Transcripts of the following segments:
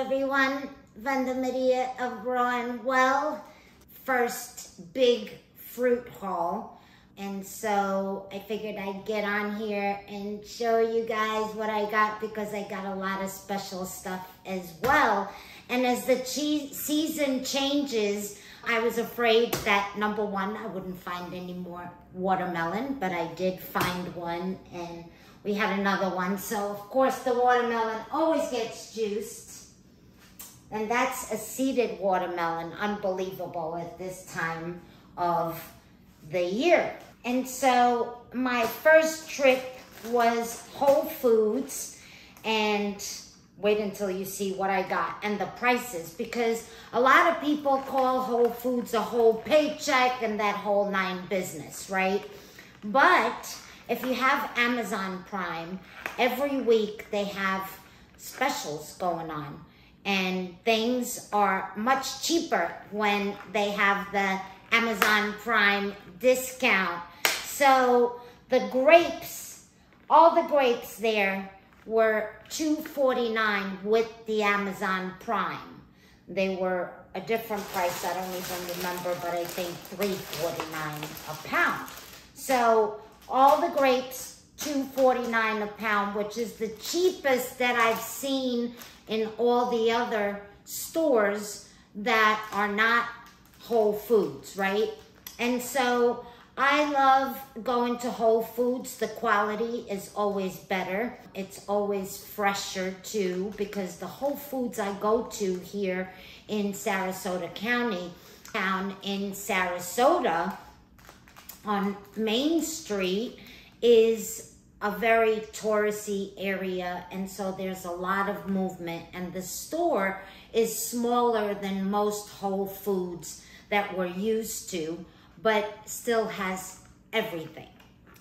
everyone. Vanda of rawandwell. First big fruit haul. And so I figured I'd get on here and show you guys what I got, because I got a lot of special stuff as well. And as the season changes, I was afraid that, number one, I wouldn't find any more watermelon, but I did find one, and we had another one. So, of course, the watermelon always gets juiced. And that's a seeded watermelon, unbelievable at this time of the year. And so my first trip was Whole Foods, and wait until you see what I got and the prices, because a lot of people call Whole Foods a whole paycheck and that whole nine business, right? But if you have Amazon Prime, every week they have specials going on, and things are much cheaper when they have the Amazon Prime discount. So the grapes, all the grapes there were $2.49 with the Amazon Prime. They were a different price, I don't even remember, but I think $3.49 a pound. So all the grapes, $2.49 a pound, which is the cheapest that I've seen in all the other stores that are not Whole Foods, right? And so I love going to Whole Foods. The quality is always better. It's always fresher too, because the Whole Foods I go to here in Sarasota County, down in Sarasota on Main Street, is a very touristy area, and so there's a lot of movement, and the store is smaller than most Whole Foods that we're used to, but still has everything.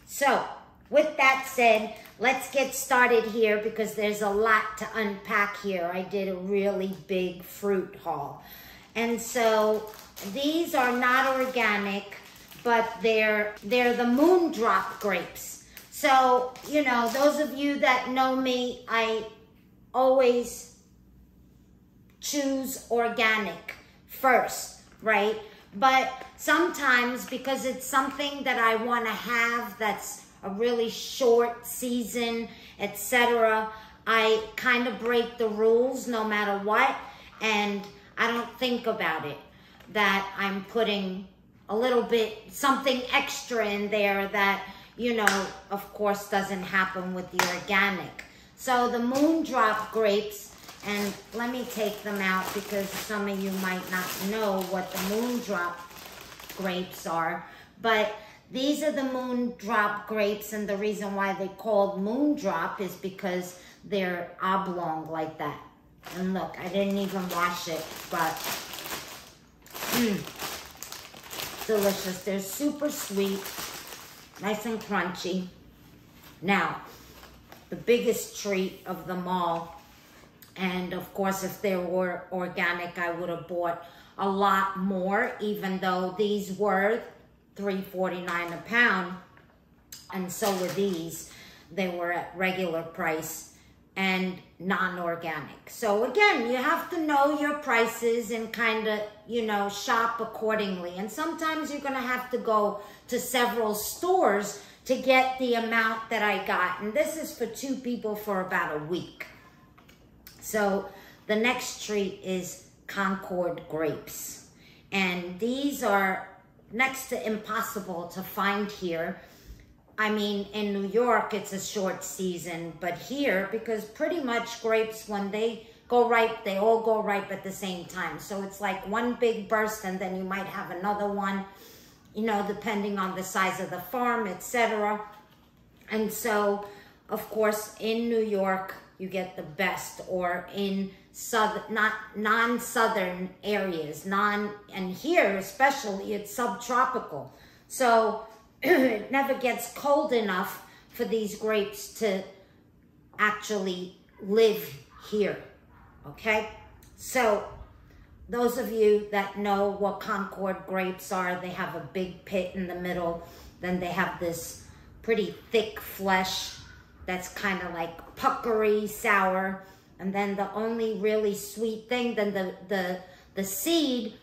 So with that said, let's get started here, because there's a lot to unpack here. I did a really big fruit haul. And so these are not organic, but they're the moondrop grapes. So, you know, those of you that know me, I always choose organic first, right? But sometimes, because it's something that I want to have that's a really short season, etc., I kind of break the rules no matter what, and I don't think about it, that I'm putting a little bit, something extra in there that, you know, of course doesn't happen with the organic. So the moondrop grapes, and let me take them out because some of you might not know what the moondrop grapes are, but these are the moondrop grapes, and the reason why they're called moondrop is because they're oblong like that. And look, I didn't even wash it, but delicious. They're super sweet, nice and crunchy. Now, the biggest treat of them all, and of course, if they were organic, I would have bought a lot more, even though these were $3.49 a pound. And so were these. They were at regular price and non-organic. So again, you have to know your prices and kind of, you know, shop accordingly. And sometimes you're going to have to go to several stores to get the amount that I got. And this is for two people for about a week. So the next treat is Concord grapes. And these are next to impossible to find here. I mean, in New York, it's a short season, but here, because pretty much grapes, when they go ripe, they all go ripe at the same time. So it's like one big burst, and then you might have another one, you know, depending on the size of the farm, etc. And so, of course, in New York, you get the best, or in non-southern areas, and here especially, it's subtropical. So it never gets cold enough for these grapes to actually live here, okay? So those of you that know what Concord grapes are, they have a big pit in the middle, then they have this pretty thick flesh that's kind of like puckery sour, And then the only really sweet thing, then the seed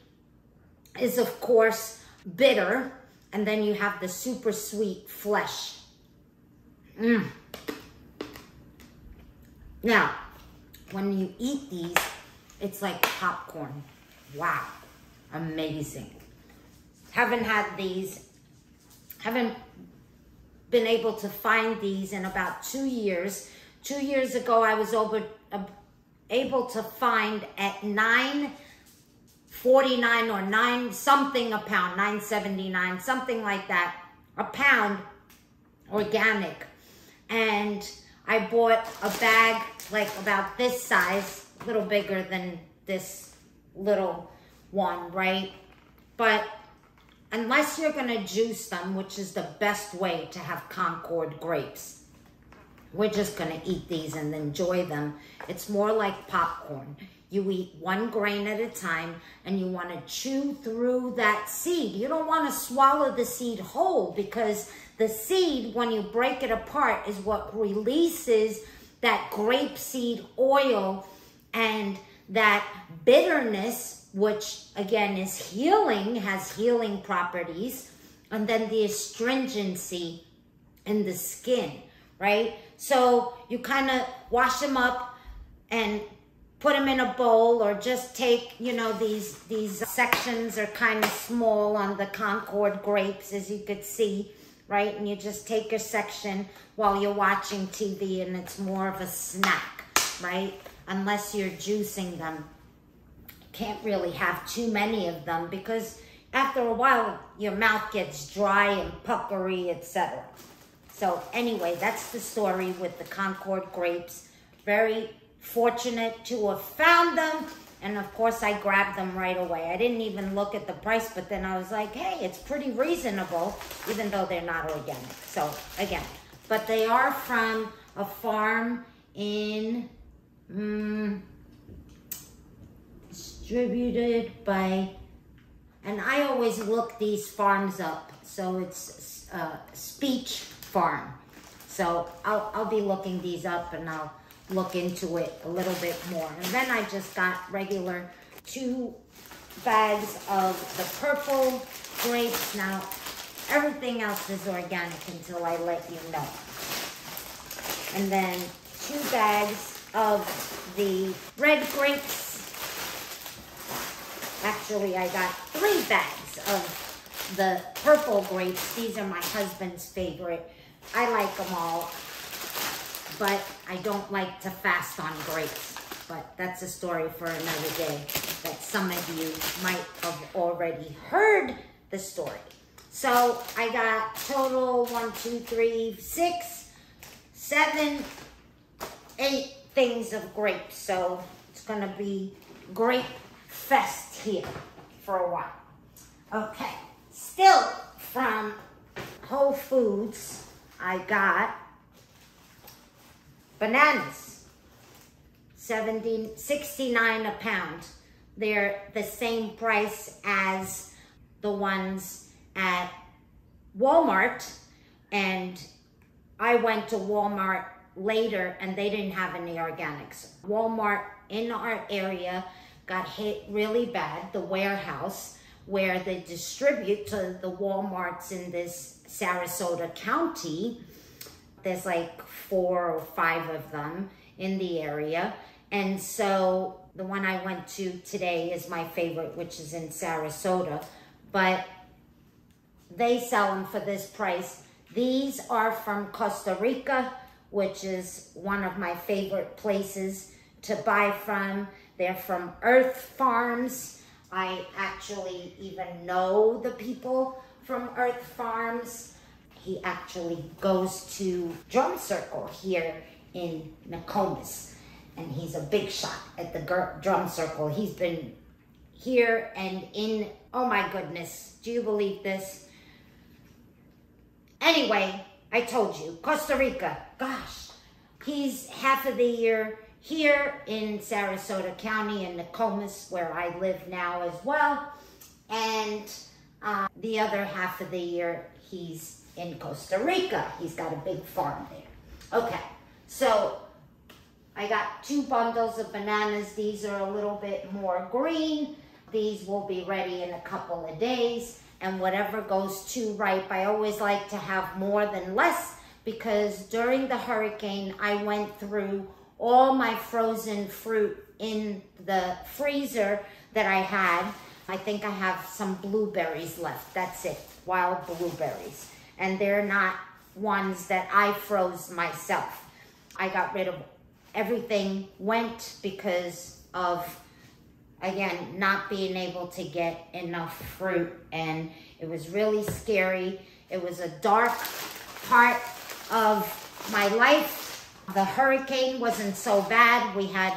is of course bitter. And then you have the super sweet flesh. Now, when you eat these, it's like popcorn. Wow, amazing. Haven't had these, haven't been able to find these in about 2 years. 2 years ago, I was able to find at $9.49 or $9 something a pound, $9.79, something like that, a pound, organic. And I bought a bag like about this size, a little bigger than this little one, right? But unless you're gonna juice them, which is the best way to have Concord grapes, we're just gonna eat these and enjoy them. It's more like popcorn. You eat 1 grain at a time and you wanna chew through that seed. You don't wanna swallow the seed whole, because the seed, when you break it apart, is what releases that grapeseed oil and that bitterness, which again is healing, has healing properties, and then the astringency in the skin, right? So you kind of wash them up and put them in a bowl, or just take, you know, these sections are kind of small on the Concord grapes, as you could see, right? And you just take a section while you're watching TV, and it's more of a snack, right? Unless you're juicing them. Can't really have too many of them, because after a while your mouth gets dry and puckery, etc. So anyway, that's the story with the Concord grapes. Very fortunate to have found them, and of course I grabbed them right away. I didn't even look at the price, but then I was like, hey, it's pretty reasonable, even though they're not organic. So again, but they are from a farm in distributed by, and I always look these farms up, so it's Speech Farm. So I'll be looking these up, and I'll look into it a little bit more. And then I just got regular 2 bags of the purple grapes. Now everything else is organic until I let you know. And then 2 bags of the red grapes. Actually, I got 3 bags of the purple grapes. These are my husband's favorite. I like them all, but I don't like to fast on grapes. But that's a story for another day, that some of you might have already heard the story. So I got total 1, 2, 3, 6, 7, 8 things of grapes. So it's gonna be grape fest here for a while. Okay, still from Whole Foods, I got bananas, $69 a pound. They're the same price as the ones at Walmart, and I went to Walmart later and they didn't have any organics. Walmart in our area got hit really bad, the warehouse where they distribute to the Walmarts in this Sarasota County. There's like 4 or 5 of them in the area. And so the one I went to today is my favorite, which is in Sarasota, but they sell them for this price. These are from Costa Rica, which is one of my favorite places to buy from. They're from Earth Farms. I actually even know the people from Earth Farms. He actually goes to Drum Circle here in Nokomis, and he's a big shot at the Drum Circle. He's been here and in, oh my goodness, do you believe this? Anyway, I told you, Costa Rica, gosh, he's half of the year here in Sarasota County in Nokomis, where I live now as well, and the other half of the year he's in Costa Rica. He's got a big farm there. Okay, so I got 2 bundles of bananas. These are a little bit more green. These will be ready in a couple of days. And whatever goes too ripe, I always like to have more than less, because during the hurricane, I went through all my frozen fruit in the freezer that I had. I think I have some blueberries left. That's it, wild blueberries. And they're not ones that I froze myself. I got rid of everything, went because of, again, not being able to get enough fruit. And it was really scary. It was a dark part of my life. The hurricane wasn't so bad. We had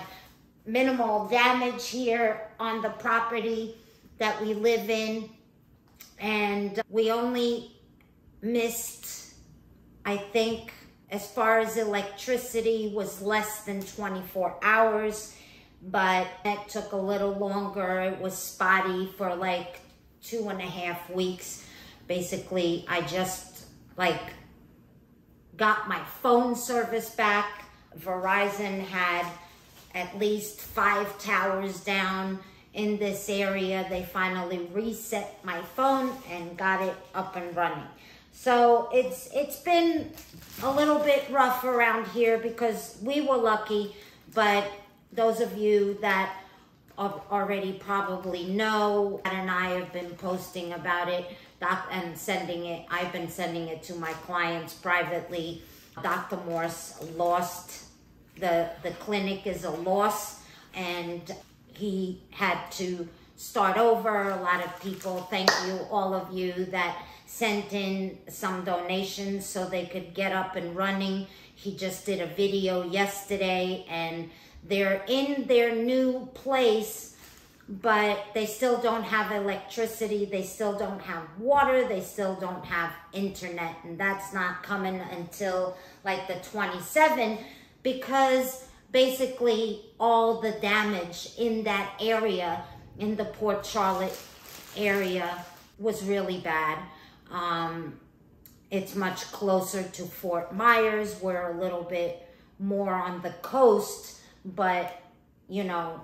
minimal damage here on the property that we live in. And we only missed, I think, as far as electricity, was less than 24 hours, but it took a little longer. It was spotty for like 2.5 weeks. Basically, I just got my phone service back. Verizon had at least 5 towers down in this area. They finally reset my phone and got it up and running. So it's been a little bit rough around here because we were lucky, but those of you that already probably know, Dad and I have been posting about it and sending it. I've been sending it to my clients privately. Dr. Morse lost, the clinic is a loss, and he had to start over. A lot of people, thank you, all of you that sent in some donations so they could get up and running. He just did a video yesterday, and they're in their new place, but they still don't have electricity, they still don't have water, they still don't have internet, and that's not coming until like the 27th, because basically all the damage in that area, in the Port Charlotte area, was really bad. It's much closer to Fort Myers. We're a little bit more on the coast, but you know,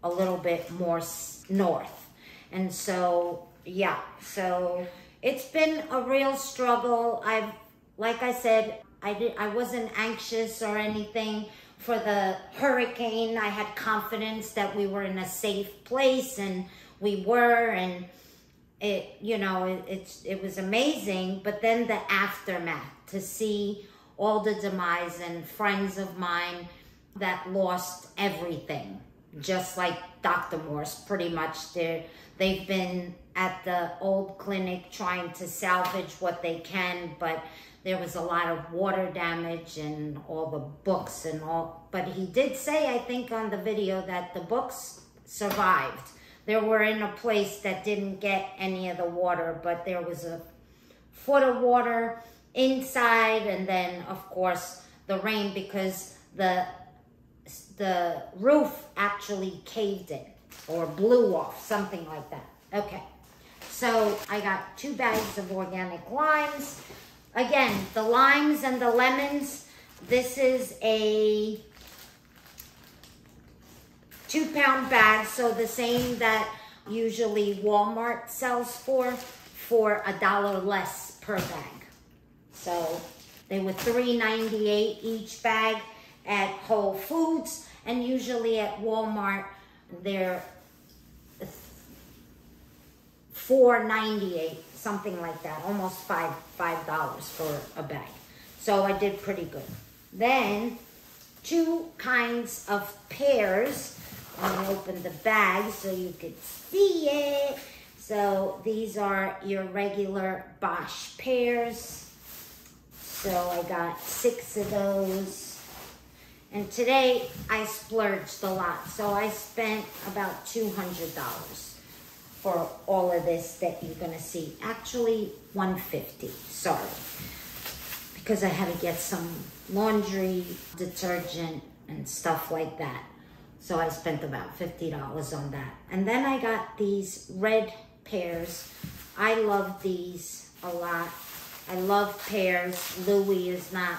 a little bit more north. And so, yeah, so it's been a real struggle. Like I said, I wasn't anxious or anything for the hurricane. I had confidence that we were in a safe place, and we were, and it, you know, it was amazing. But then the aftermath, to see all the demise, and friends of mine that lost everything, just like Dr. Morse, pretty much. They've been at the old clinic trying to salvage what they can, but there was a lot of water damage and all the books and all. But he did say, I think on the video, that the books survived. They were in a place that didn't get any of the water, but there was a foot of water inside, and then of course the rain, because the roof actually caved in or blew off, something like that. Okay, so I got 2 bags of organic limes. Again, the limes and the lemons, this is a 2-pound bag, so the same that usually Walmart sells for $1 less per bag. So they were $3.98 each bag at Whole Foods, and usually at Walmart they're $4.98, something like that, almost $5 for a bag. So I did pretty good. Then 2 kinds of pears. I'm gonna open the bag so you could see it. So these are your regular Bosch pears. So I got 6 of those. And today I splurged a lot. So I spent about $200 for all of this that you're gonna see. Actually, $150, sorry. Because I had to get some laundry detergent and stuff like that. So I spent about $50 on that. And then I got these red pears. I love these a lot. I love pears. Louis is not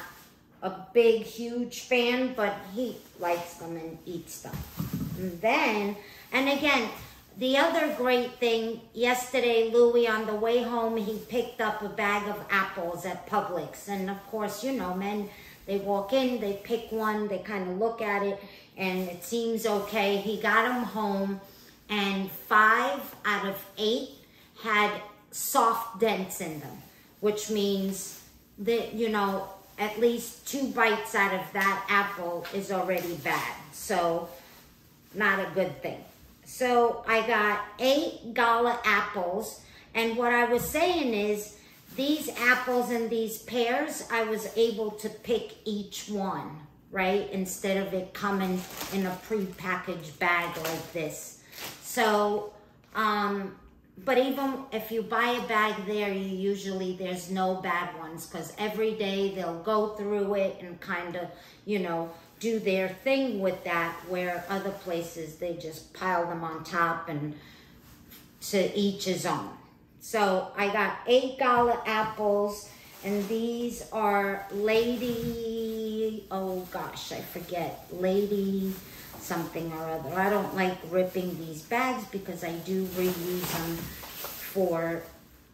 a big, huge fan, but he likes them and eats them. And again, the other great thing, yesterday, Louis, on the way home, he picked up a bag of apples at Publix. And of course, you know, men, they walk in, they pick one, they kind of look at it, and it seems okay. He got them home, and 5 out of 8 had soft dents in them, which means that, you know, at least 2 bites out of that apple is already bad. So, not a good thing. So, I got 8 gala apples, and what I was saying is, these apples and these pears, I was able to pick each one, right? Instead of it coming in a pre-packaged bag like this. So, but even if you buy a bag there, there's no bad ones, because every day they'll go through it and kind of, you know, do their thing with that, where other places they just pile them on top, and to each his own. So I got 8 gala apples, and these are lady, oh gosh, I forget, lady something or other. I don't like ripping these bags because I do reuse them for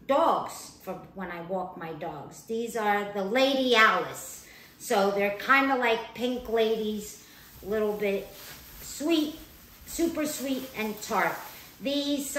dogs, for when I walk my dogs. These are the Lady Alice. So they're kind of like pink ladies, a little bit sweet, super sweet and tart. These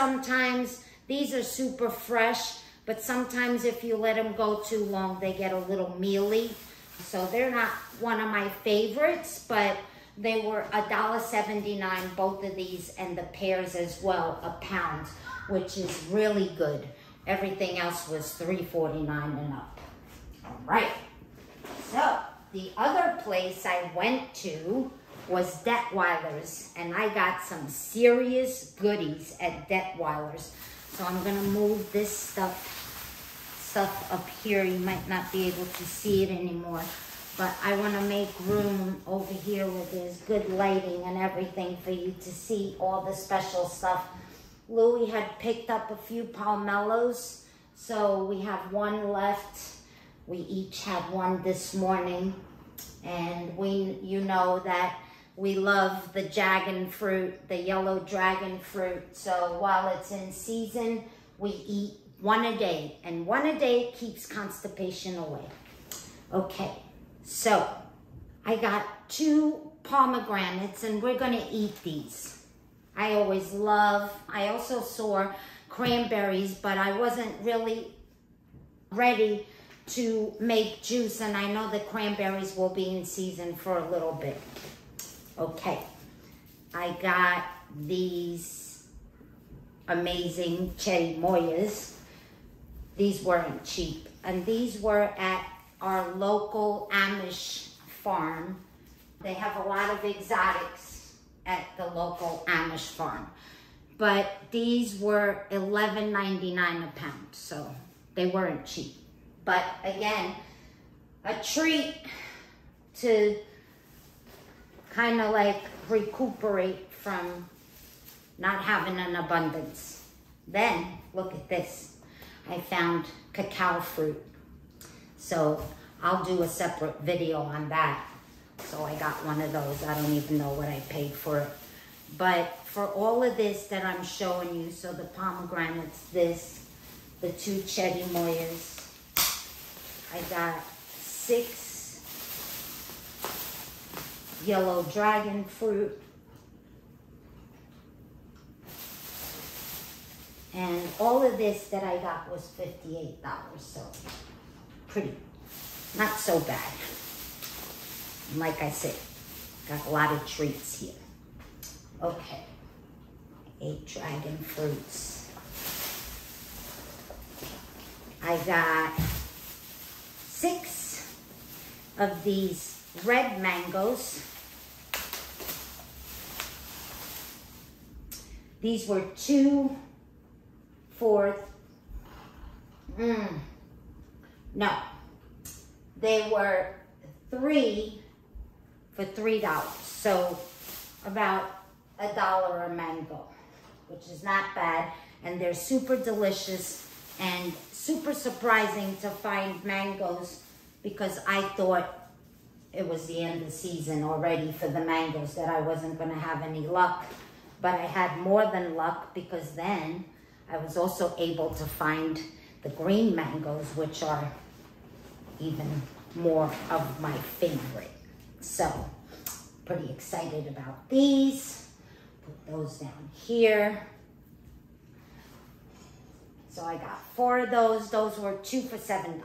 are super fresh, but sometimes if you let them go too long, they get a little mealy. So they're not one of my favorites, but they were $1.79, both of these, and the pears as well, a pound, which is really good. Everything else was $3.49 and up. All right. So the other place I went to was Detweiler's, and I got some serious goodies at Detweiler's. So I'm gonna move this stuff up here. You might not be able to see it anymore, but I want to make room over here where there's good lighting and everything for you to see all the special stuff. Louis had picked up a few palmettos, so we have one left. We each had one this morning, and you know that we love the dragon fruit, the yellow dragon fruit. So while it's in season, we eat one a day, and one a day keeps constipation away. Okay. So, I got 2 pomegranates, and we're gonna eat these. I also saw cranberries, but I wasn't really ready to make juice, and I know the cranberries will be in season for a little bit. Okay, I got these amazing cherimoyas. These weren't cheap, and these were at our local Amish farm. They have a lot of exotics at the local Amish farm. But these were $11.99 a pound, so they weren't cheap. But again, a treat to kind of like recuperate from not having an abundance. Then, look at this. I found cacao fruit. So I'll do a separate video on that. So I got one of those. I don't even know what I paid for it. But for all of this that I'm showing you, so the pomegranates, this, the 2 cherimoyas, I got 6 yellow dragon fruit, and all of this that I got was $58, so pretty, not so bad. And like I said, got a lot of treats here. Okay, 8 dragon fruits. I got 6 of these red mangoes. These were 2 for, no, they were 3 for $3. So about $1 a mango, which is not bad. And they're super delicious and super surprising to find mangoes, because I thought it was the end of the season already for the mangoes, that I wasn't going to have any luck. But I had more than luck, because then I was also able to find the green mangoes, which are even more of my favorite. So, pretty excited about these. Put those down here. So I got 4 of those. Those were 2 for $7.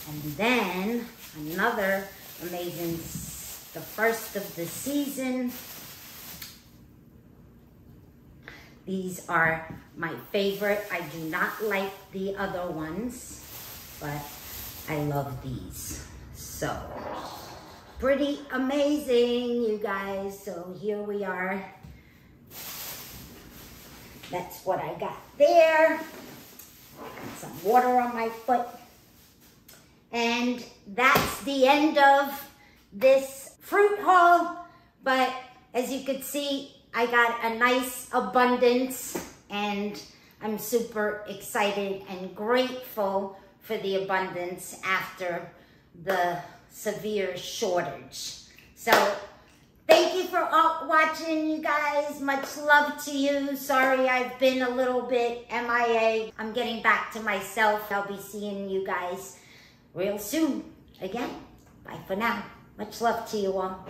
And then another amazing, the first of the season. These are my favorite. I do not like the other ones, but I love these. So, pretty amazing, you guys. So here we are. That's what I got there. Got some water on my foot. And that's the end of this fruit haul. But as you can see, I got a nice abundance, and I'm super excited and grateful for the abundance after the severe shortage. So thank you for watching, you guys. Much love to you. Sorry I've been a little bit MIA. I'm getting back to myself. I'll be seeing you guys real soon again. Bye for now. Much love to you all.